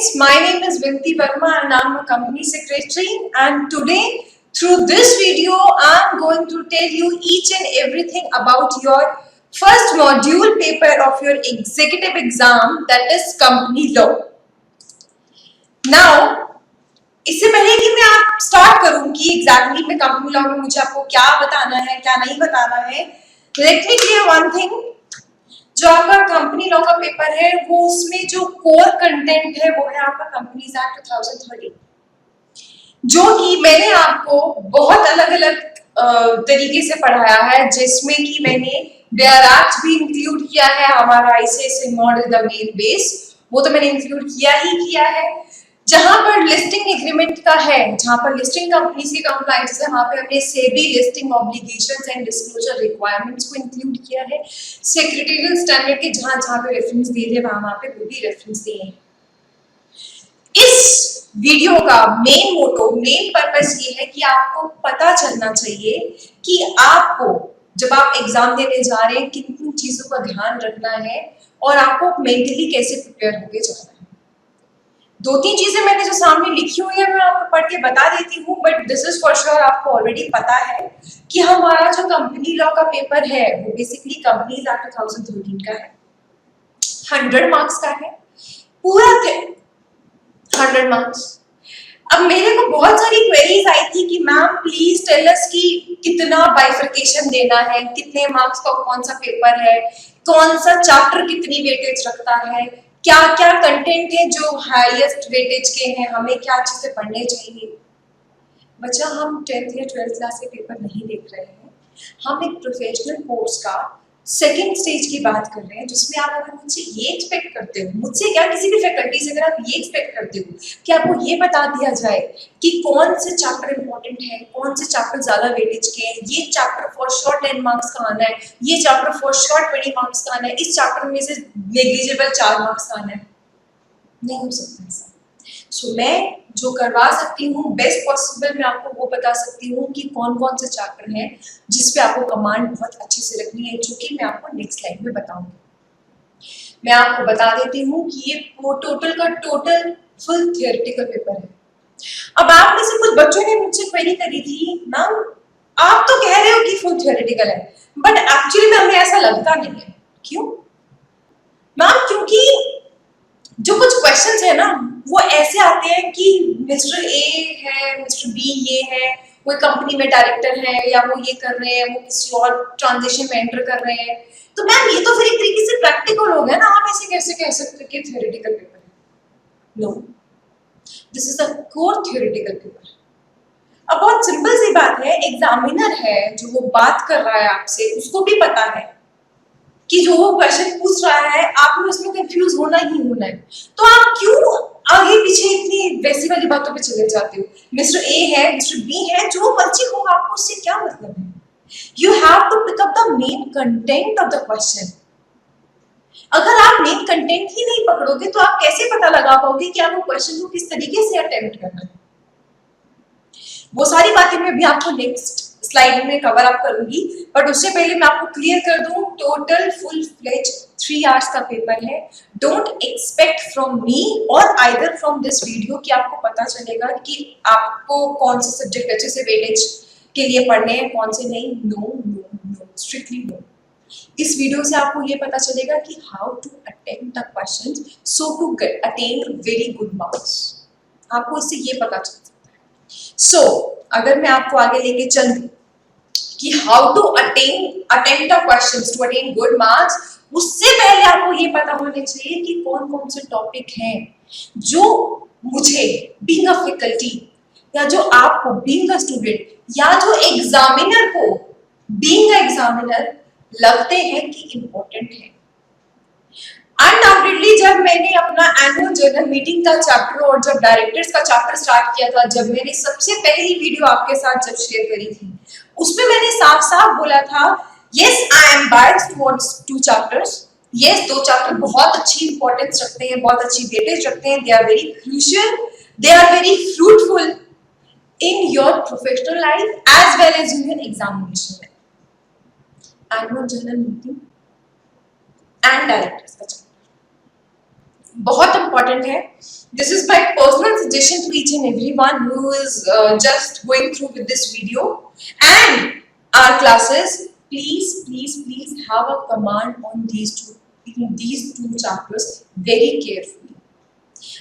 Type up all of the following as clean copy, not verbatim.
friends, my name is Vinti Verma and I'm a company secretary, and today through this video I'm going to tell you each and everything about your first module paper of your executive exam, that is company law. Now इससे पहले कि मैं आप start करूं कि exactly मैं company law में मुझे आपको क्या बताना है क्या नहीं बताना है, let me clear one thing. जो आपका कंपनी लॉ का पेपर है वो उसमें जो कोर कंटेंट है वो है आपका कंपनीज एक्ट 2013, जो कि मैंने आपको बहुत अलग अलग तरीके से पढ़ाया है, जिसमें कि मैंने डेयर एक्ट भी इंक्लूड किया है, हमारा ICSE model the main base वो तो मैंने इंक्लूड किया ही किया है। जहां पर लिस्टिंग एग्रीमेंट का है, जहां पर लिस्टिंग कंपनीज की कंप्लायंस है, वहां पे हमने SEBI listing obligations and disclosure requirements को इंक्लूड किया है। सेक्रेटरियल स्टैंडर्ड के जहां जहां पे रेफरेंस दिए थे वहां पे वो भी रेफरेंस दिए हैं। इस वीडियो का मेन मोटो, मेन पर्पस ये है कि आपको पता चलना चाहिए कि आपको जब आप एग्जाम देने जा रहे हैं कितनी चीजों का ध्यान रखना है और आपको मेंटली कैसे प्रिपेयर होके जाना है। दो तीन चीजें मैंने जो सामने लिखी हुई है मैं आपको पढ़ के बता देती हूँ, but this is for sure आपको ऑलरेडी पता है कि हमारा जो कंपनी लॉ का पेपर है वो बेसिकली कंपनीज एक्ट 2013 का है, 100 मार्क्स का है, पूरा 100 मार्क्स। अब मेरे को बहुत सारी क्वेरीज आई थी कि मैम प्लीज टेल अस कि कितना बाइफरकेशन देना है, कितने मार्क्स का कौन सा पेपर है, कौन सा चैप्टर कितनी वेटेज रखता है, क्या क्या कंटेंट है जो हाईएस्ट वेटेज के हैं, हमें क्या अच्छे से पढ़ने चाहिए। बच्चा हम 10th या 12th क्लास के पेपर नहीं देख रहे हैं, हम एक प्रोफेशनल कोर्स का सेकंड स्टेज की बात कर रहे हैं, जिसमें आप अगर मुझसे ये एक्सपेक्ट करते हो, मुझसे क्या किसी भी फैकल्टी से अगर आप ये एक्सपेक्ट करते हो कि आपको ये बता दिया जाए कि कौन से चैप्टर इंपॉर्टेंट है, कौन से चैप्टर ज्यादा वेटेज के हैं, ये चैप्टर फॉर श्योर 10 मार्क्स का आना है, ये चैप्टर फॉर श्योर 20 मार्क्स का आना है, इस चैप्टर में से नेग्लिजिबल 4 मार्क्स का आना है, नहीं हो सकता ऐसा। सो मैं जो करवा सकती हूँ बेस्ट पॉसिबल मैं आपको वो बता सकती हूँ कि कौन कौन से चैप्टर हैं जिस पे आपको कमांड बहुत अच्छे से रखनी है, जो कि मैं आपको नेक्स्ट स्लाइड में बताऊंगी। मैं आपको बता देती हूँ कि ये टोटल का टोटल फुल थियोरेटिकल पेपर है। अब आप में से कुछ बच्चों ने मुझसे क्वेरी करी थी, मैम आप तो कह रहे हो कि फुल थियोरेटिकल है, बट एक्चुअली में हमें ऐसा लगता नहीं है। क्यों मैम? क्योंकि जो कुछ क्वेश्चंस है ना वो ऐसे आते हैं कि मिस्टर ए है, मिस्टर बी ये है, वो कंपनी में डायरेक्टर है या वो ये कर रहे हैं, वो किसी और ट्रांजिशन में एंटर कर रहे हैं, तो मैम ये तो फिर एक तरीके से प्रैक्टिकल हो गया ना, आप ऐसे कैसे कह सकते कि थ्योरेटिकल पेपर है। No, this is a core theoretical paper. अब बहुत सिंपल सी बात है, एग्जामिनर है जो वो बात कर रहा है आपसे, उसको भी पता है कि जो वो क्वेश्चन पूछ रहा है आपने उसमें कंफ्यूज होना ही होना है, तो आप क्यों आगे पीछे इतनी वैसी वाली बातों पे चले जाते हो। मिस्टर ए है, मिस्टर बी है, जो मर्जी हो, आपको उससे क्या मतलब है। You have to pick up the main content of the question. अगर आप मेन कंटेंट ही नहीं पकड़ोगे तो आप कैसे पता लगा पाओगे कि आपको क्वेश्चन को किस तरीके से अटेम्प्ट करना है। वो सारी बातें मैं भी आपको नेक्स्ट स्लाइड में कवर अप करूंगी, बट उससे पहले मैं आपको क्लियर कर दूं, टोटल फुल फ्लेज 3 आवर्स का पेपर है। डोंट एक्सपेक्ट फ्रॉम मी और आइदर फ्रॉम दिस वीडियो कि आपको पता चलेगा कि आपको कौन से सब्जेक्ट अच्छे से वेटेज के लिए पढ़ने हैं, कौन से नहीं। No no no, strictly no. इस वीडियो से आपको ये पता चलेगा कि how to attempt the questions so to attain very good marks. आपको इससे ये पता चल सकता है। सो अगर मैं आपको आगे लेके चलूं कि how to attempt the questions to attain good marks, उससे पहले आपको ये पता होना चाहिए कि कौन कौन से टॉपिक हैं जो मुझे बीइंग अ फैकल्टी या जो आपको बीइंग अ स्टूडेंट या जो एग्जामिनर को बीइंग अ एग्जामिनर लगते हैं कि इंपॉर्टेंट है। अनडाउटेडली जब मैंने अपना एनुअल जर्नल मीटिंग का चैप्टर और जब डायरेक्टर्स का चैप्टर स्टार्ट किया था, जब मैंने सबसे पहली वीडियो आपके साथ जब शेयर करी थी, उसमें मैंने साफ साफ बोला था, yes I am biased towards 2 chapters. Yes 2 chapter बहुत अच्छी इंपॉर्टेंस रखते हैं, बहुत अच्छी वेटेज रखते हैं, they are very crucial, they are very fruitful in your professional life as well as in your examination. Annual general meeting and directors का चैप्टर, बहुत इंपॉर्टेंट है. This is my personal suggestion to each and every one who is just going through with this video and our classes. Please please please have a command on these two chapters very carefully.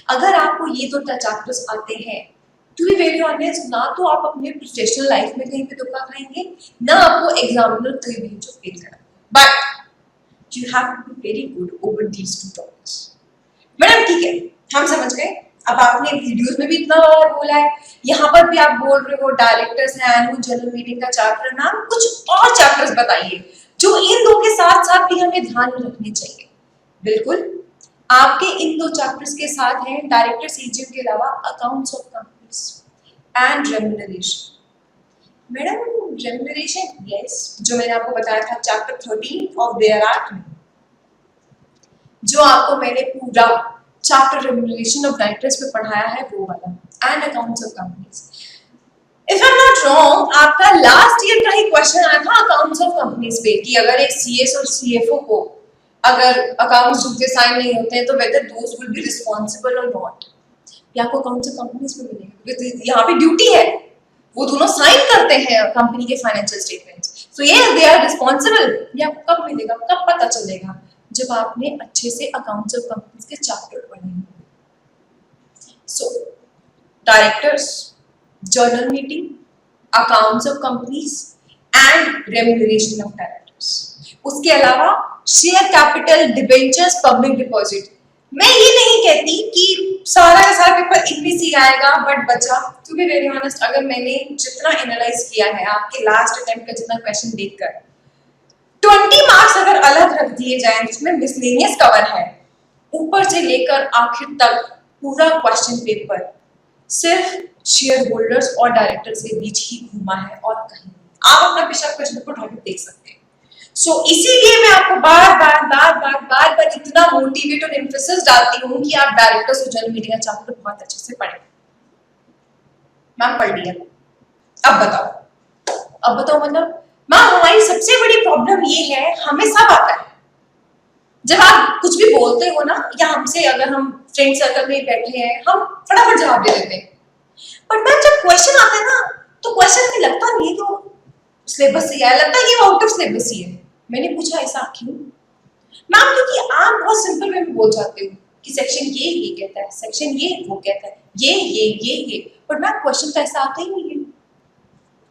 अगर आपको ये दो chapters आते हैं, to be very honest, ना तो आप अपने प्रोफेशनल लाइफ में कहीं पे धोखा खाएंगे, ना आपको एग्जामिनर कहीं भी जो फेल करेंगे. But you have to be very good over these two topics. Madam ठीक है, हम समझ गए. अब आपने वीडियोस में भी इतना और बोला है, यहाँ पर भी आप बोल रहे हो डायरेक्टर्स हैं, एनुअल जनरल मीटिंग का चैप्टर. नाम कुछ और चैप्टर्स बताइए जो इन दो के साथ साथ भी हमें ध्यान में रखने चाहिए. बिल्कुल, आपके इन दो चैप्टर्स के साथ हैं डायरेक्टर्स एजीएम के अलावा accounts of companies and remuneration. Madam remuneration, yes, जो मैंने आपको बताया था चैप्टर 13 ऑफ देयर आर्ट में, जो आपको मैंने पूरा चैप्टर रेम्यूनरेशन ऑफ डायरेक्टर्स पे पढ़ाया है वो वाला, and accounts of companies. If I am not wrong, आपका लास्ट ईयर का ही क्वेश्चन आया था अकाउंट्स ऑफ कंपनीज पे कि अगर एक सीएस और सीएफओ को अगर अकाउंट्स के साइन नहीं होते हैं तो whether those will be responsible और नॉट. ये आपको अकाउंट्स ऑफ कंपनीज में मिलेगा क्योंकि यहाँ पे ड्यूटी है, वो दोनों साइन करते हैं कंपनी के फाइनेंशियल स्टेटमेंट्स. सो ये दे आर रिस्पांसिबल. ये आपको कब मिलेगा, कब पता चलेगा? जब आपने अच्छे से अकाउंट्स ऑफ कंपनीज के चैप्टर पढ़े. सो directors, journal meeting, accounts of companies and remuneration of directors. उसके अलावा share capital, debentures, public deposit. मैं ये नहीं कहती कि सारा का सारा पेपर इंग्लिश ही आएगा, बट बचा, टू बी वेरी ऑनेस्ट, अगर मैंने जितना एनालाइज किया है आपके लास्ट अटेम्प्ट का जितना क्वेश्चन देखकर, 20 मार्क्स अगर अलग रख दिए जाएं जिसमें मिसलेनियस कवर है, ऊपर से लेकर आखिर तक पूरा क्वेश्चन पेपर सिर्फ शेयर होल्डर्स और डायरेक्टर्स के बीच ही घूमा है और कहीं. आप अपना पिछला क्वेश्चन पेपर उठा के देख सकते हैं. सो इसीलिए मैं आपको बार बार इतना मोटिवेट और एम्फेसिस डालती हूँ कि आप डायरेक्टर्स और जनरल मीटिंग का चैप्टर बहुत अच्छे से पढ़ें. मैम पढ़ लिया, अब बताओ मतलब मैम हमारी सबसे बड़ी प्रॉब्लम ये है, हमें सब आता है. जब आप कुछ भी बोलते हो ना, या हमसे अगर हम फ्रेंड सर्कल में बैठे हैं, हम फटाफट जवाब दे देते हैं. बट मैम जब क्वेश्चन आता है ना, तो क्वेश्चन में लगता नहीं तो सिलेबस से है, लगता है कि वो आउट ऑफ सिलेबस ही है. मैंने पूछा ऐसा क्यों? मैम क्योंकि आप बहुत सिंपल वे में बोल जाते हो कि सेक्शन ये कहता है, सेक्शन ये वो कहता है, ये. बट मैम क्वेश्चन तो ऐसा आता ही नहीं है.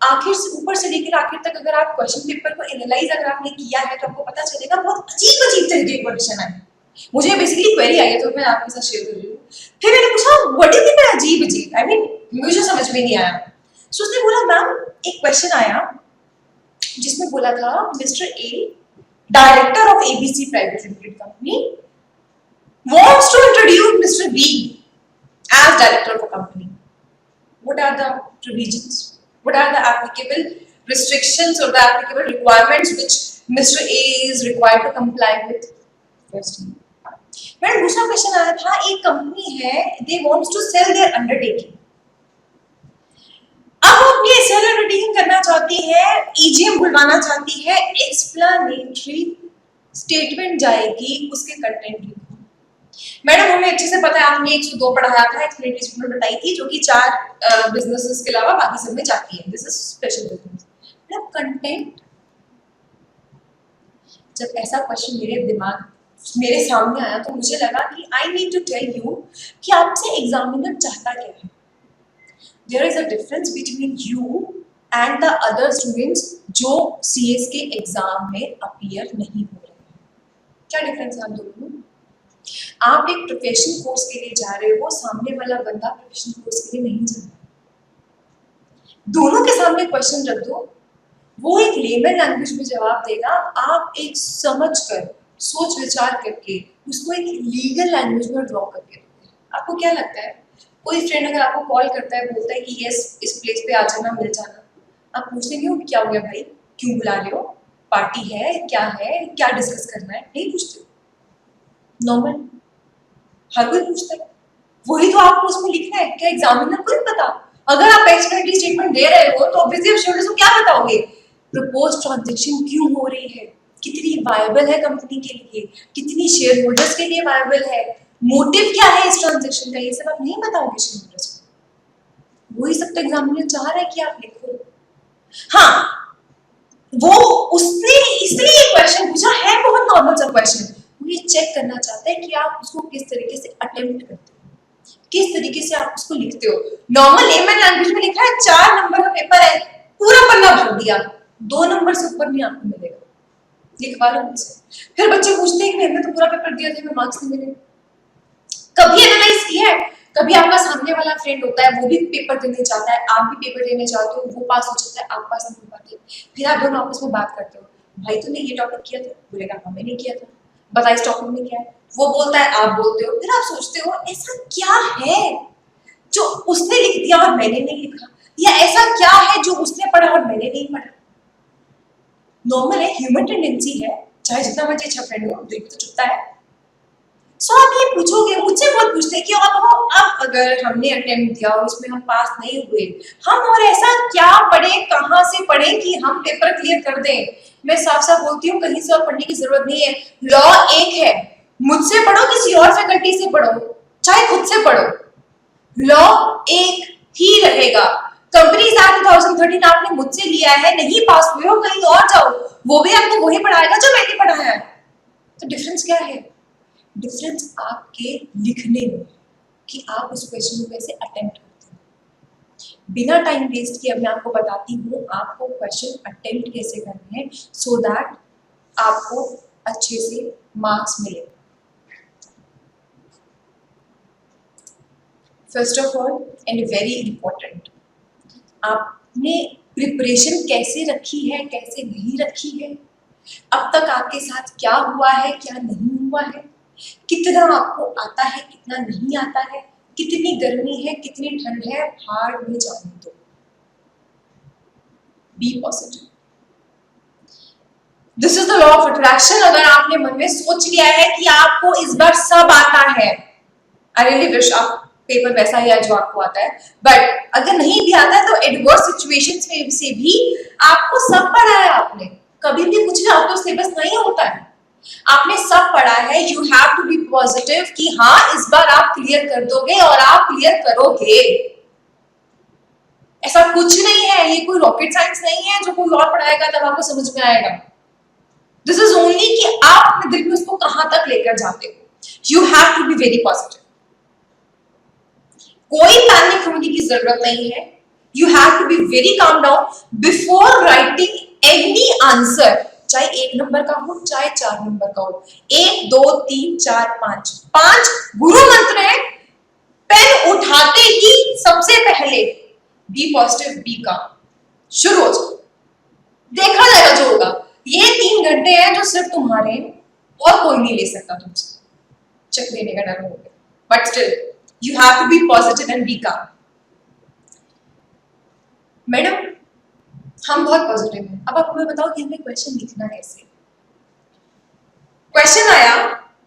आखिर से ऊपर से लेकर आखिर तक अगर आप क्वेश्चन पेपर को एनालाइज अगर आपने किया है तो आपको पता चलेगा बहुत अजीब तरीके के क्वेश्चन आए. मुझे बेसिकली क्वेरी आई है तो मैं आपके साथ शेयर कर रही हूँ. फिर मैंने पूछा व्हाट डू यू मीन अजीब, आई मीन मुझे समझ में नहीं आया. सो उसने बोला मैम एक क्वेश्चन आया जिसमें बोला था mister A, director of ABC private limited company, wants to introduce Mr. B as director of a company. What are the provisions? What are the applicable restrictions or the applicable requirements which Mr. A is required to comply with? Madam दूसरा question आया था, एक company है, they wants to sell their undertaking. अब वो अपनी cell undertaking करना चाहती है, ईजीएम बुलवाना चाहती है, एक्सप्लेनेटरी स्टेटमेंट जाएगी, उसके कंटेंट लिखो. मैडम हमें अच्छे से पता है, आपने 102 पढ़ाया था, एक्सप्लेनेटरी स्टेटमेंट बताई थी जो कि 4 बिजनेसेस के अलावा बाकी सब में जाती है. This is special business. Madam content, जब ऐसा क्वेश्चन मेरे सामने आया तो मुझे लगा कि I need to tell you कि आपसे एग्जामिनर चाहता क्या है. There is a difference between you and the other students जो CS के एग्जाम में अपीयर नहीं हो रहे हैं. क्या डिफरेंस है आप दोनों में? आप एक प्रोफेशनल कोर्स के लिए जा रहे हो, सामने वाला बंदा प्रोफेशनल कोर्स के लिए नहीं जा रहा. दोनों के सामने क्वेश्चन रख दो, वो एक लेमन लैंग्वेज में जवाब देगा, आप एक समझ कर सोच विचार करके उसको एक लीगल लैंग्वेज में ड्रॉ करके दोगे. आपको क्या लगता है, कोई फ्रेंड अगर आपको कॉल करता है, बोलता है कि यस इस प्लेस पे आ जाना, मिल जाना, आप पूछते नहीं हो क्या हो गया भाई, क्यों बुला रहे हो, पार्टी है, क्या डिस्कस करना है? नहीं पूछते. नॉर्मल हर कोई पूछता है. वही तो आपको उसमें लिखना है. क्या एग्जामिनर को नहीं पता? अगर आप एक्सप्लेनेटरी स्टेटमेंट दे रहे हो तो ऑब्वियसली आप शेयरहोल्डर्स को क्या बताओगे? प्रपोज ट्रांजैक्शन क्यों हो रही है, कितनी वायबल है कंपनी के लिए, कितनी शेयर होल्डर्स के लिए वायबल है, मोटिव क्या है इस ट्रांजेक्शन का, ये सब आप नहीं बताओगे शिवराज को। वही सब तो एग्जामिनर चाह रहा है कि आप लिखो। हाँ, वो उसने इसलिए ये क्वेश्चन पूछा है, बहुत नॉर्मल सा क्वेश्चन, वो ये चेक करना चाहता है कि आप उसको किस तरीके से अटेम्प्ट करते हो, किस तरीके से आप उसको लिखते हो। नॉर्मल लेमन लैंग्वेज में लिखा है 4 नंबर का पेपर है, पूरा पन्ना भर दिया, 2 नंबर से ऊपर नहीं आपको मिलेगा, लिखवा लो मुझसे। फिर बच्चे पूछते हैं कि हमने तो पूरा पेपर दिया था, हमें मार्क्स नहीं मिले। कभी एनालाइज किया है, कभी आपका सामने वाला फ्रेंड होता है, वो भी पेपर देने जाता है, आप भी पेपर देने जाते हो, वो पास हो जाता है, आप पास नहीं हो पाते, फिर आप दोनों आपस में बात करते हो, भाई तूने ये टॉपिक किया था, बोलेगा हाँ मैंने किया था, बता इस टॉपिक में क्या है, वो बोलता है आप बोलते हो, फिर आप सोचते हो ऐसा क्या है जो उसने लिख दिया और मैंने नहीं लिखा, या ऐसा क्या है जो उसने पढ़ा और मैंने नहीं पढ़ा। नॉर्मल है, ह्यूमन टेंडेंसी है, चाहे जितना मर्जी अच्छा फ्रेंड हो, दिल तो चुपता है। सो आप ये पूछोगे, मुझसे बहुत पूछते हैं कि अब अगर हमने अटेम्प्ट दिया और उसमें हम पास नहीं हुए, हम और ऐसा क्या पढ़े, कहाँ से पढ़े कि हम पेपर क्लियर कर दें। मैं साफ साफ बोलती हूँ, कहीं से और पढ़ने की जरूरत नहीं है। लॉ एक है, मुझसे पढ़ो किसी और फैकल्टी से पढ़ो, चाहे खुद से पढ़ो, लॉ एक ही रहेगा। कंपनीज एक्ट 2013 आपने मुझसे लिया है, नहीं पास हुए हो कहीं और जाओ, वो भी आपको वही पढ़ाएगा जो मैंने पढ़ाया है। तो डिफरेंस क्या है? डिफरेंस आपके लिखने में, कि आप उस क्वेश्चन को कैसे अटेम्प्ट करते हैं। बिना टाइम वेस्ट किए मैं आपको बताती हूँ आपको क्वेश्चन अटेम्प्ट कैसे करने हैं, सो दैट आपको अच्छे से मार्क्स मिले। First of all and very important, आपने प्रिपरेशन कैसे रखी है, कैसे नहीं रखी है, अब तक आपके साथ क्या हुआ है, क्या नहीं हुआ है, कितना आपको आता है, कितना नहीं आता है, कितनी गर्मी है, कितनी ठंड है, हार में जाने दो, be positive. This is the law of attraction. अगर आपने मन में सोच लिया है कि आपको इस बार सब आता है, आई रियली विश आप पेपर वैसा ही है जो आपको आता है, बट अगर नहीं भी आता है तो एडवर्स सिचुएशंस में से भी आपको सब पढ़ा है आपने, कभी भी कुछ भी आउट ऑफ सिलेबस नहीं होता है, आपने सब पढ़ा है। You have to be positive कि हाँ इस बार आप क्लियर कर दोगे और आप क्लियर करोगे। ऐसा कुछ नहीं है, ये कोई रॉकेट साइंस नहीं है जो कोई और पढ़ाएगा तब आपको समझ में आएगा। दिस इज ओनली कि आप अपने दिल में उसको कहां तक लेकर जाते हो। You have to be very positive, कोई पैनिक होने की जरूरत नहीं है। You have to be very calm down before writing any answer, चाहे 1 नंबर का हो चाहे 4 नंबर का हो, 1 2 3 4 5 5 गुरु मंत्र है। पेन उठाते ही सबसे पहले बी पॉजिटिव, बी का शुरू हो जाए, देखा जाएगा जो होगा। ये 3 घंटे हैं जो सिर्फ तुम्हारे, और कोई नहीं ले सकता तुमसे, चेक देने का डर होगा, but still you have to be positive and be calm। Madam हम बहुत पॉजिटिव हैं, अब आप हमें बताओ कि हमें क्वेश्चन लिखना कैसे। क्वेश्चन आया,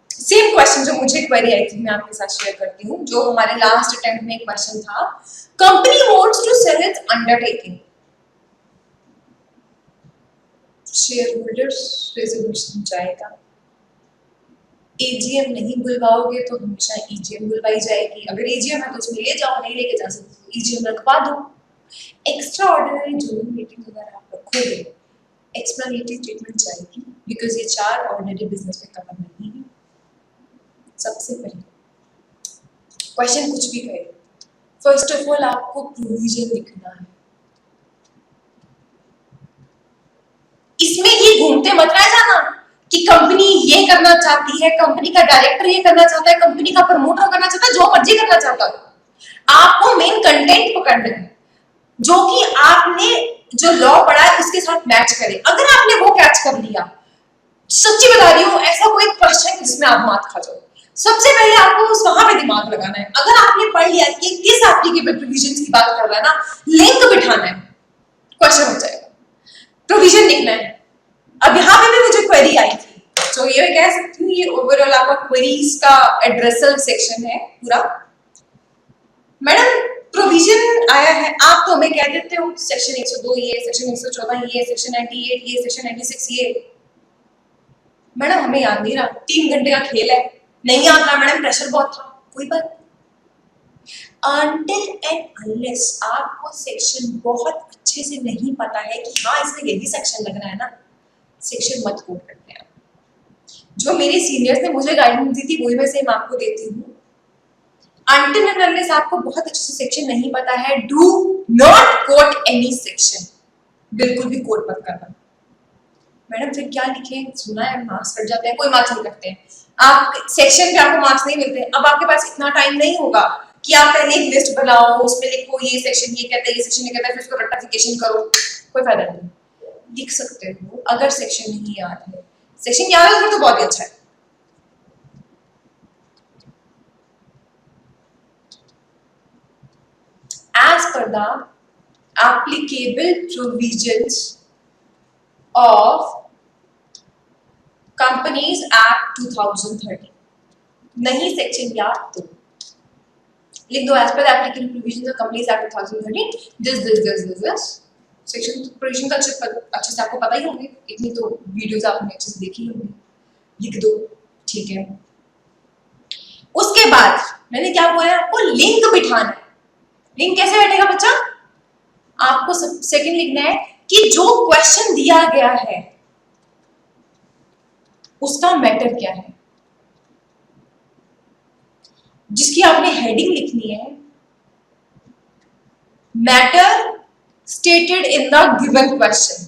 सेम क्वेश्चन जो मुझे क्वेरी आई थी, मैं आपके साथ शेयर करती हूँ, जो हमारे लास्ट अटेम्प्ट में एक क्वेश्चन था, company wants to sell its undertaking, share holders resolution जाएगा, एजीएम नहीं बुलवाओगे तो हमेशा ईजीएम बुलवाई जाएगी, अगर एजीएम है तो उसमें ले जाओ, नहीं लेके जा सकते तो ईजीएम रखवा दो। एक्स्ट्रा ऑर्डिनरी जूनियर मीटिंग अगर आप रखोगे, एक्सप्लेनेटरी स्टेटमेंट जाएगी, बिकॉज ये 4 ऑर्डिनरी बिजनेस में कवर नहीं है। सबसे पहले क्वेश्चन कुछ भी कहे, फर्स्ट ऑफ ऑल आपको प्रोविजन लिखना है, इसमें ये घूमते मत रह जाना कि कंपनी ये करना चाहती है, कंपनी का डायरेक्टर ये करना चाहता है, कंपनी का प्रमोटर करना चाहता है, जो मर्जी करना चाहता है। आपको मेन कंटेंट पकड़ना है जो कि आपने जो लॉ पढ़ा है उसके साथ मैच करे। अगर आपने वो कैच कर लिया, सच्ची बता रही हूँ, ऐसा कोई क्वेश्चन जिसमें आप मात खा जाओ, सबसे पहले आपको उस वहां पे दिमाग लगाना है। अगर आपने पढ़ लिया कि किस एप्लीकेबल प्रोविजंस की बात कर रहा है ना, लिंक बिठाना है, क्वेश्चन हो जाएगा, प्रोविजन लिखना है। अब यहाँ पे भी मुझे क्वेरी आई थी, तो ये कह सकती हूँ ये ओवरऑल आपका क्वेरीज का एड्रेसल सेक्शन है पूरा। मैडम प्रोविजन आया है, आप तो हमें कह देते हो सेक्शन 102 ये, सेक्शन 114 ये, सेक्शन 98 ये, सेक्शन 96 ये। मैडम हमें याद नहीं रहा, 3 घंटे का खेल है, नहीं आता मैडम, प्रेशर बहुत था, कोई बात नहीं। Until and unless आपको सेक्शन बहुत अच्छे से नहीं पता है कि हाँ इसमें यही सेक्शन लग रहा है ना, सेक्शन मत कोट करते हैं। जो मेरे सीनियर्स ने मुझे गाइडेंस दी थी वही मैं सेम आपको देती हूँ। Until and unless आपको बहुत अच्छे से सेक्शन नहीं पता है, do not quote any section, बिल्कुल भी कोट मत करना। मैडम फिर क्या लिखें, सुना है मार्क्स कट जाते हैं, कोई मार्क्स नहीं कटते हैं, आप सेक्शन पे आपको मार्क्स नहीं मिलते। अब आपके पास इतना टाइम नहीं होगा कि आप पहले एक लिस्ट बनाओ, उसमें लिखो ये सेक्शन ये कहता है, ये सेक्शन ये कहता है, फिर उसको रेक्टिफिकेशन करो, कोई फायदा नहीं। लिख सकते हो अगर सेक्शन नहीं याद है, सेक्शन याद है तो बहुत ही अच्छा है। As per the applicable provisions of Companies Act 2013, नहीं सेक्शन याद तो लिख दो, as per the applicable provisions of Companies Act 2013 this section provision का अच्छे से आपको पता ही होंगे, इतनी तो वीडियोस आपने अच्छे से देखी होंगी, लिख दो, ठीक है। उसके बाद मैंने क्या बोला, आपको लिंक बिठाना है। लिंक कैसे बैठेगा बच्चा, आपको सेकंड लिखना है कि जो क्वेश्चन दिया गया है उसका मैटर क्या है, जिसकी आपने हेडिंग लिखनी है, matter stated in the given question.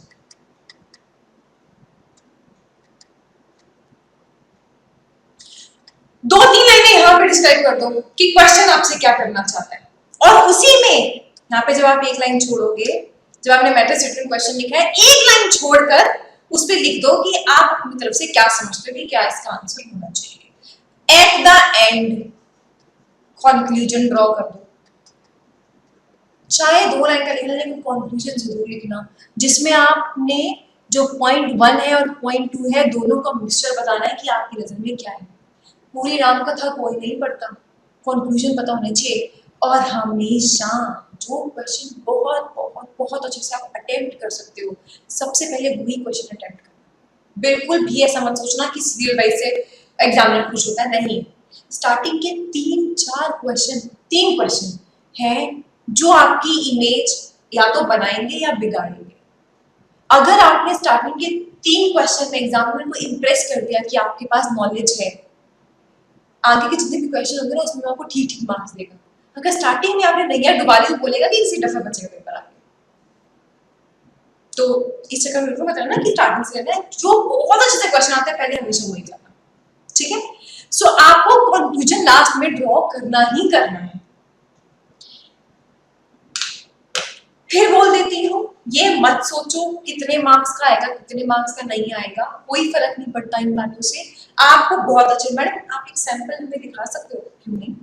दो तीन लाइनें यहां पे डिस्क्राइब कर दो कि क्वेश्चन आपसे क्या करना चाहता है, और उसी में यहाँ पे जब आप एक लाइन छोड़ोगे, जब आपने मैटर स्टेटेड क्वेश्चन लिखा है, एक लाइन छोड़कर उस पर लिख दो कि आप अपनी तरफ से क्या समझते हो कि क्या इसका आंसर होना चाहिए। At the end conclusion draw कर दो, चाहे 2 लाइन का लिखना, लेकिन कंक्लूजन जरूर लिखना, जिसमें आपने जो पॉइंट 1 है और पॉइंट 2 है दोनों का मिक्सचर बताना है कि आपकी नजर में क्या है। पूरी राम कथा कोई नहीं पढ़ता, कंक्लूजन पता होना चाहिए। और हमेशा जो क्वेश्चन बहुत बहुत बहुत अच्छे से आप अटेम्प्ट कर सकते हो, सबसे पहले वही क्वेश्चन अटेम्प्ट करना। बिल्कुल भी ऐसा मत सोचना कि सीरियल वाइज से एग्जामिनर खुश होता है, नहीं। स्टार्टिंग के 3 क्वेश्चन हैं जो आपकी इमेज या तो बनाएंगे या बिगाड़ेंगे। अगर आपने स्टार्टिंग के 3 क्वेश्चन में एग्जामिनर को इंप्रेस कर दिया कि आपके पास नॉलेज है, आगे के जितने भी क्वेश्चन होंगे ना उसमें आपको ठीक ठीक मार्क्स देगा। अगर स्टार्टिंग में आपने नैया डुबा ली तो बोलेगा कि इसी दफा बचेगा पेपर आगे। तो इस चक्कर में मेरे को बताना कि स्टार्टिंग से लेना है, जो बहुत अच्छे से क्वेश्चन आते हैं पहले हमेशा वही करना, ठीक है। सो आपको कंक्लूजन लास्ट में ड्रॉ करना ही करना है। फिर बोल देती हूँ, ये मत सोचो कितने मार्क्स का आएगा कितने मार्क्स का नहीं आएगा, कोई फर्क नहीं पड़ता इन बातों से। आपको बहुत अच्छे, मैडम आप एक सैंपल में दिखा सकते हो, क्यों नहीं।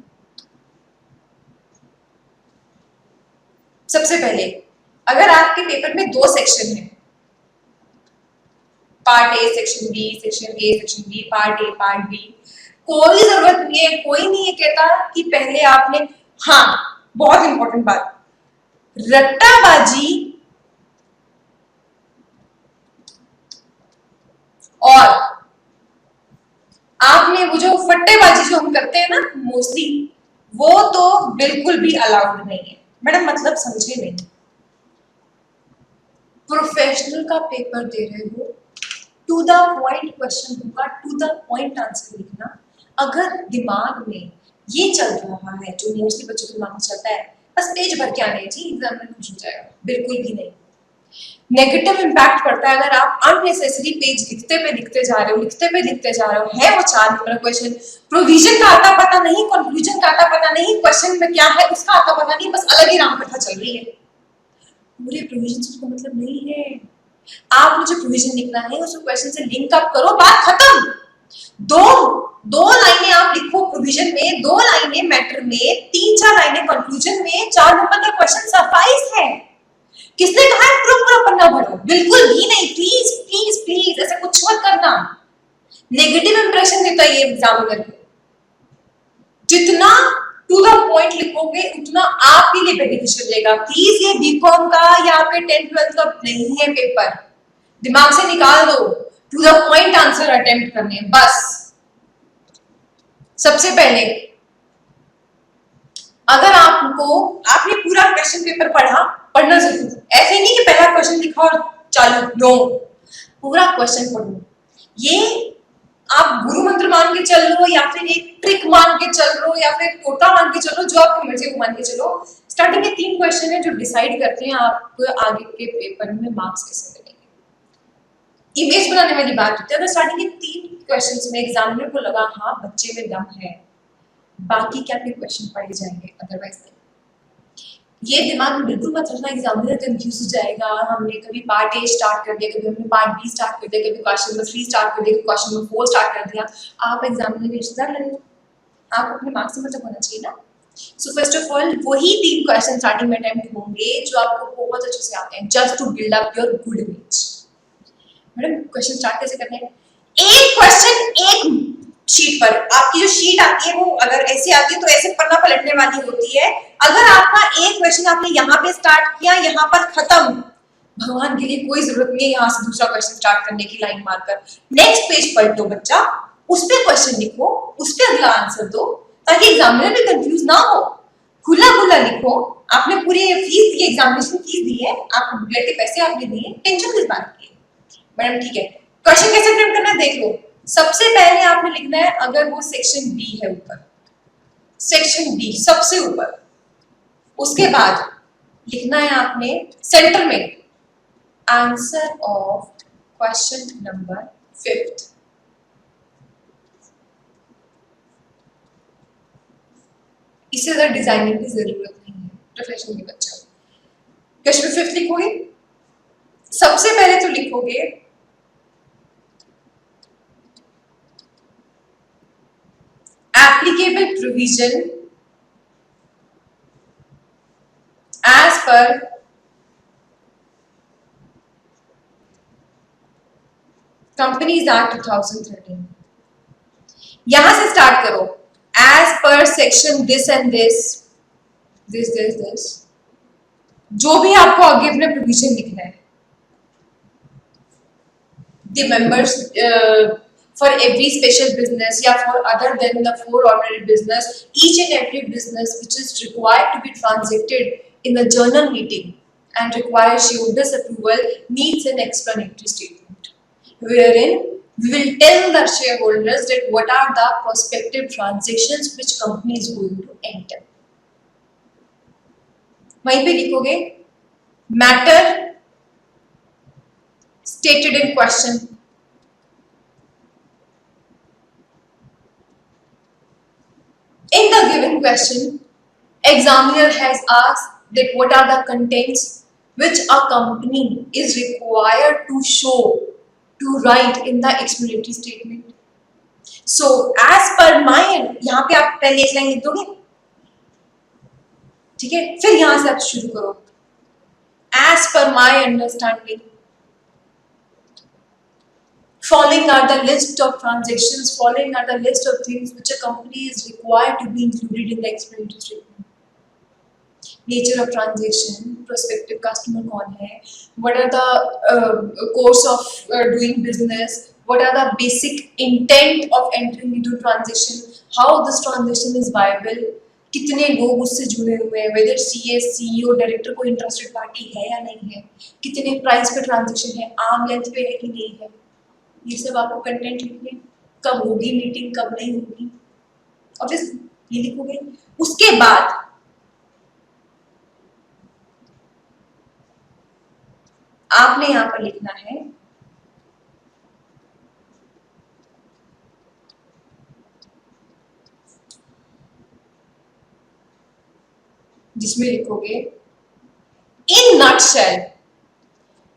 सबसे पहले अगर आपके पेपर में 2 सेक्शन है, part A section B, section A section B, part A part B, कोई जरूरत नहीं है, कोई नहीं है कहता कि पहले आपने, हाँ बहुत इंपॉर्टेंट बात, रट्टाबाजी और आपने वो जो फट्टेबाजी जो हम करते हैं ना मोस्टली, वो तो बिल्कुल भी अलाउड नहीं है। मैडम मतलब समझे नहीं, प्रोफेशनल का पेपर दे रहे हो, टू द पॉइंट क्वेश्चन होगा, टू द पॉइंट आंसर लिखना। अगर दिमाग में ये चल रहा है जो मोस्टली बच्चों के दिमाग में चलता है, बस पेज भर के आने जी एग्जाम में खुश हो जाएगा, बिल्कुल भी नहीं। नेगेटिव इंपैक्ट पड़ता है अगर आप अननेसेसरी पेज लिखते जा रहे हो, है वो 4 नंबर क्वेश्चन, प्रोविजन का आता पता नहीं, कंक्लूजन का आता पता नहीं, क्वेश्चन में क्या है उसका आता पता नहीं, बस अलग ही राम कथा चल रही है। पूरे प्रोविजन से उसका मतलब नहीं है। आपने जो प्रोविजन लिखना है उस क्वेश्चन से लिंक अप करो, बात खत्म। दो लाइनें आप लिखो प्रोविजन में, 2 लाइनें मैटर में, 3-4 लाइनें कंक्लूजन में, 4 नंबर का क्वेश्चन सफाइस है। किसने कहा है पूरा पन्ना भरो, बिल्कुल भी नहीं। प्लीज प्लीज प्लीज ऐसा कुछ मत करना, नेगेटिव इंप्रेशन देता है ये एग्जामिनर को। जितना टू द पॉइंट लिखोगे उतना आपके लिए बेनिफिशियल रहेगा। प्लीज ये बीकॉम का या आपके 10th-12th का नहीं है पेपर, दिमाग से निकाल दो, to the point answer attempt करने बस। सबसे पहले अगर आपने पूरा क्वेश्चन पेपर पढ़ना जरूर, ऐसे नहीं कि पहला क्वेश्चन लिखा और चालू, नो, पूरा क्वेश्चन पढ़ो। ये आप गुरु मंत्र मान के चल लो या फिर एक ट्रिक मान के चल लो या फिर टोटा मान के चलो, जो आपकी मर्जी को मान के चलो। स्टार्टिंग के 3 क्वेश्चन है जो डिसाइड करते हैं आपको आगे के पेपर में मार्क्स कैसे मिलेंगे। इमेज बनाने वाली बात होती है। अगर स्टार्टिंग के 3 क्वेश्चंस में एग्जामिनर को लगा हाँ बच्चे में दम है, बाकी क्या क्या क्वेश्चन पढ़े जाएंगे, अदरवाइज नहीं। ये दिमाग में बिल्कुल मत रखना एग्जामिनर कंफ्यूज हो जाएगा। हमने कभी पार्ट ए स्टार्ट कर दिया, कभी हमने पार्ट बी स्टार्ट कर दिया, कभी क्वेश्चन नंबर 3 स्टार्ट कर दिया, कभी क्वेश्चन नंबर 4 स्टार्ट कर दिया। आप एग्जामिनर के रिश्तेदार लगे, आप अपने मार्क्स से मतलब होना चाहिए ना। सो फर्स्ट ऑफ ऑल वही 3 क्वेश्चन स्टार्टिंग में अटेम्प्ट होंगे जो आपको बहुत अच्छे से आते हैं, just to build up your good image. Madam question start कैसे करते हैं? एक क्वेश्चन एक शीट पर, आपकी जो शीट आती है वो अगर ऐसे आती है तो ऐसे पन्ना पलटने वाली होती है। अगर आपका एक क्वेश्चन आपने यहाँ पे स्टार्ट किया, यहाँ पर खत्म, भगवान के लिए कोई जरूरत नहीं है यहाँ से दूसरा क्वेश्चन स्टार्ट करने की, लाइन मारकर नेक्स्ट पेज पलटो बच्चा, उस पे क्वेश्चन लिखो, उस पे अगला आंसर दो, ताकि एग्जामिनर भी कंफ्यूज ना हो। खुला खुला लिखो, आपने पूरी फीस दी, एग्जामिनेशन फीस दी है, आप बुकलेट के पैसे आपने दिए, टेंशन किस बात की? मैडम ठीक है, क्वेश्चन कैसे अटेम्प्ट करना है देख लो। सबसे पहले आपने लिखना है, अगर वो सेक्शन बी है ऊपर, सेक्शन बी सबसे ऊपर, उसके बाद लिखना है आपने सेंटर में आंसर ऑफ क्वेश्चन नंबर 5। इससे ज्यादा डिजाइनिंग की जरूरत नहीं है प्रोफेशनल के बच्चा। क्वेश्चन 5 लिखोगे, सबसे पहले तो लिखोगे applicable provision as per Companies Act 2013। यहां से स्टार्ट करो, as per section this and this, जो भी आपको आगे अपने प्रोविजन लिखना है। The members for every special business या for other than the 4 ordinary business, each and every business which is required to be transacted in the journal meeting and requires shareholders approval needs an explanatory statement, wherein we will tell the shareholders that what are the prospective transactions which company is going to enter। वहीं पे लिखोगे matter stated in question, in the given question examiner has asked that what are the contents which a company is required to show, to write in the explanatory statement। so as per my, यहाँ पे आप पहले एक line लिख दोगे, ठीक है, फिर यहां से आप शुरू करो। as per my understanding following are the list of transactions, following are the list of things which a company is required to be included in the explanatory statement। nature of transaction, prospective customer कौन है, what are the course of doing business, what are the basic intent of entering into transaction, how this transaction is viable, कितने लोग उससे जुड़े हुए हैं, whether CS, CEO, director कोई interested party है या नहीं है, कितने प्राइस पे ट्रांजेक्शन है, आर्म लेंथ पे है कि नहीं है, ये सब आपको कंटेंट लिखने, कब होगी मीटिंग, कब नहीं होगी, ऑब्वियसली ये लिखोगे। उसके बाद आपने यहां पर लिखना है जिसमें लिखोगे in nutshell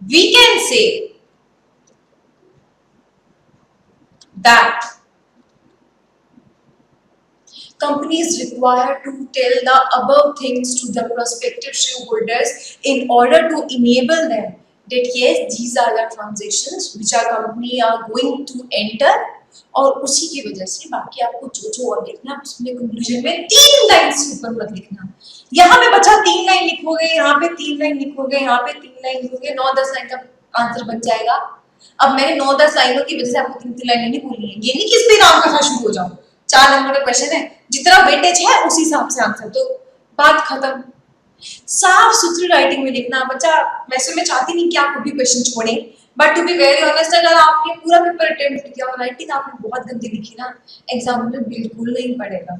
we can say that company is required to tell the above things to the prospective shareholders in order to enable them that yes these are the transactions which our company are going to enter। और उसी की वजह से बाकी आपको जो जो और लिखना है उसमें कंक्लूजन में 3 लाइन से ऊपर मत लिखना। यहाँ पे बच्चा 3 लाइन लिखोगे, यहाँ पे 3 लाइन लिखोगे, यहाँ पे 3 लाइन लिखोगे, 9-10 लाइन का आंसर बन जाएगा। अब मैंने 9-10 लाइनों की वजह से आपको 3 लाइनें नहीं बोलनी है, ये नहीं कि इस पे राम कथा शुरू हो जाओ, 4 नंबर का क्वेश्चन है, जितना वेटेज है उसी हिसाब से आंसर दो, बात खत्म। साफ सुथरी राइटिंग में लिखना। बच्चा वैसे मैं चाहती नहीं कि आप कोई भी क्वेश्चन छोड़े, but to be very honest, अगर आपने पूरा पेपर अटेम्प्ट किया और राइटिंग आपने बहुत गंदी लिखी ना, एग्जाम में बिल्कुल नहीं पड़ेगा।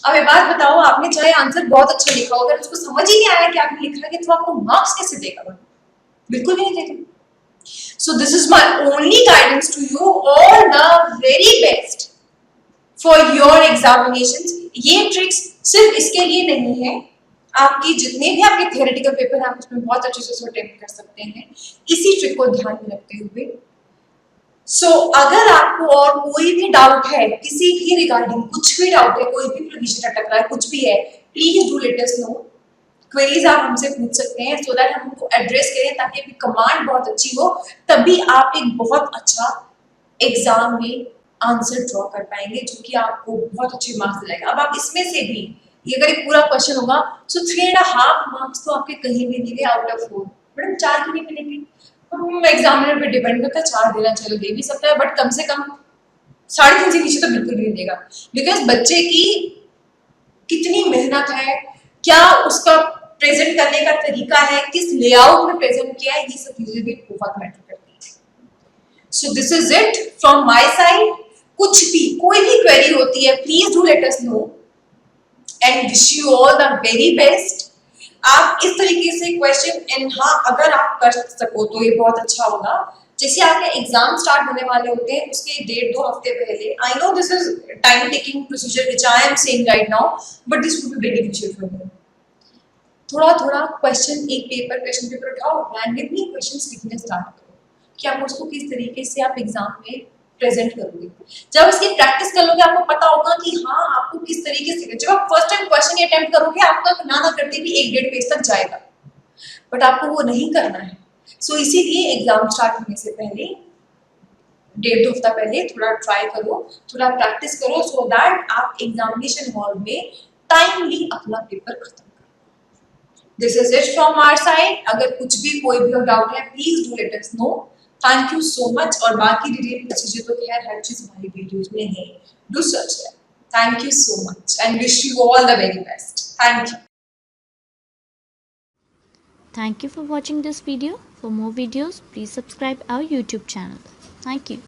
अब एक बात बताओ, आपने चाहे आंसर बहुत अच्छा लिखा हो, अगर उसको समझ ही नहीं आया कि आपने लिखा है, तो आपको मार्क्स कैसे देगा? बिल्कुल भी नहीं देगा। So this is my only guidance to you, all the very best for your examinations। ये ट्रिक्स सिर्फ इसके लिए नहीं है, आपकी जितने भी आपके थियोरेटिकल पेपर हैं आप उसमें बहुत अच्छे से अटेम्प्ट कर सकते हैं, इसी ट्रिक को ध्यान में रखते हुए। अगर आपको और कोई भी डाउट है किसी भी रिगार्डिंग, कुछ भी डाउट है, कोई भी प्रश्न अटक रहा है, कुछ भी है, please do let us know. Queries आप हमसे पूछ सकते हैं, सो दैट हम उनको एड्रेस करें, ताकि आपकी कमांड बहुत अच्छी हो, तभी आप एक बहुत अच्छा एग्जाम में आंसर ड्रॉ कर पाएंगे, जो कि आपको बहुत अच्छे मार्क्स दिलाएगा। अब आप इसमें से भी, ये अगर एक पूरा क्वेश्चन होगा, सो 3.5 मार्क्स तो आपके कहीं भी नहीं गए आउट ऑफ 4। मैडम 4 क्यों नहीं मिलेंगे? एग्जामिनर पे डिपेंड करता है, 4 देना चलो दे भी सकता है, बट कम से कम 3.5 से नीचे तो बिल्कुल भी नहीं देगा। बिकॉज बच्चे की कितनी मेहनत है, क्या उसका प्रेजेंट करने का तरीका है, किस लेआउट में प्रेजेंट किया है, ये सब चीजें भी बहुत मैटर करती है। So this is it from my side. कुछ भी, कोई भी क्वेरी होती है, please do let us know and wish you all the very best. आप इस तरीके से क्वेश्चन, एंड हाँ, अगर आप कर सको तो ये बहुत अच्छा होगा। जैसे आपके एग्जाम स्टार्ट होने वाले होते हैं, उसके 1.5-2 हफ्ते पहले, I know this is time taking procedure which I am saying right now, but this would be beneficial for you. थोड़ा थोड़ा क्वेश्चन, एक क्वेश्चन पेपर उठाओ, रैंडमली क्वेश्चंस लिखने स्टार्ट करो कि आप उसको किस तरीके से आप एग्जाम में प्रेजेंट करोगे। जब इसकी प्रैक्टिस कर लोगे, आपको पता होगा कि हाँ आपको किस तरीके से, जब आप फर्स्ट टाइम क्वेश्चन अटेम्प्ट करोगे, आपका ना करते भी 1-1.5 पेज तक जाएगा, बट आपको वो नहीं करना है। सो इसीलिए एग्जाम स्टार्ट होने से पहले, 1.5-2 हफ्ता पहले थोड़ा ट्राई करो, थोड़ा प्रैक्टिस करो, सो दैट आप एग्जामिनेशन हॉल में टाइमली अपना पेपर खत्म। This is it from our side। अगर कुछ भी कोई भी डाउट है, please do let us know. Thank you so much. और बाकी डिटेल चीजें तो खैर हर चीज हमारी वीडियोज में है, do search that. Thank you so much and wish you all the very best. Thank you. Thank you for watching this video. For more videos, please subscribe our YouTube channel. Thank you.